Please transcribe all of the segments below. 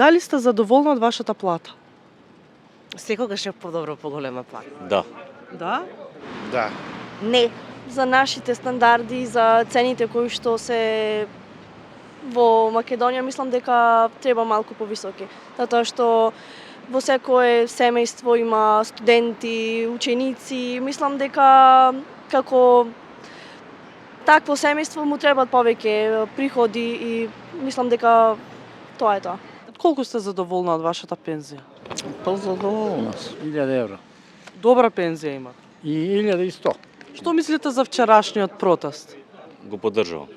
Дали сте задоволни од вашата плата? Секогаш е подобро поголема плата. Да. Да? Да. Не, за нашите стандарди, за цените кои што се во Македонија, мислам дека треба малку повисоки. Затоа што во секое семејство има студенти, ученици, мислам дека како такво семејство му требаат повеќе приходи и мислам дека тоа е тоа. Колку сте задоволни од вашата пензија? Па задоволна сум. 1000 евро. Добра пензија има. И 1100. Што мислите за вчерашниот протест? Го поддржувам.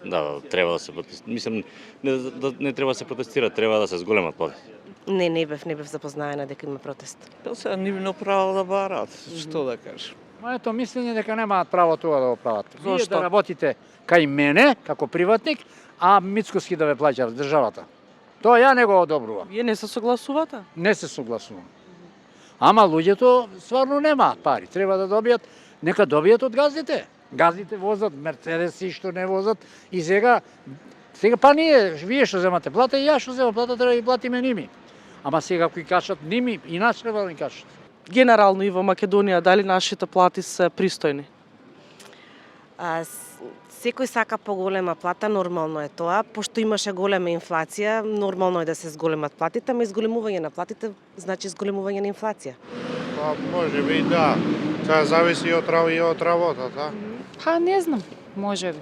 Да, треба да се протестира. Мислам, не треба да се протестира, треба да се зголемат плати. Не бев запознаена дека има протест. Па сега нивно право да барат, што да кажам. Моето мислење дека немаат право тоа да го прават. Вие Зошто? да работите кај мене, како приватник, а мицкоски да ве плаќа државата. Тоа ја не го одобрувам. Вие не се согласувате? Не се согласувам. Ама луѓето стварно немаат пари. Треба да добијат, нека добијат од газдите. Газдите возат мерцедеси што не возат и сега па вие што земате плата и ја што земам плата треба да ги платиме ними. Ама сега кои качат ними и нас треба да ни качат. Генерално и во Македонија, дали нашите плати се пристојни? Секој сака поголема плата, нормално е тоа, пошто имаше голема инфлација, нормално е да се зголемат платите, ама изголемување на платите значи зголемување на инфлација. Па може би да. Тоа зависи од работата. Па не знам, може би.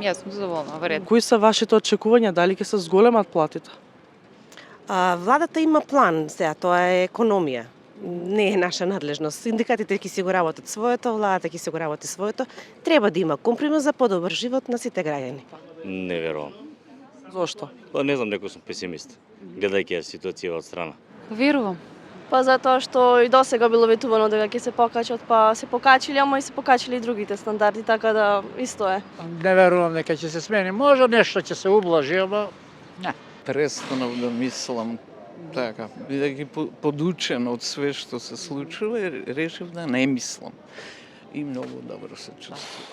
Јас сум задоволна, во ред. Кои се вашите очекувања, дали ќе се зголемат платите? Владата има план, сега тоа е економија. Не е наша надлежност. Синдикатите ќе си го работат своето, владата ќе си го работи своето. Треба да има компромис за подобар живот на сите граѓани. Не верувам. Зошто? Па не знам, некој сум песимист, гледајќи ја ситуација од страна. Верувам. Па затоа што и досега било ветувано дека ќе се покачат, па се покачиле, ама и се покачиле и другите стандарди, така да исто е. Не верувам дека ќе се смени. Може нешто ќе се ублажи, ама не. Престанав да мислам така, бидејќи подучен од све што се случува, решив да не мислам. И многу добро се чувствувам.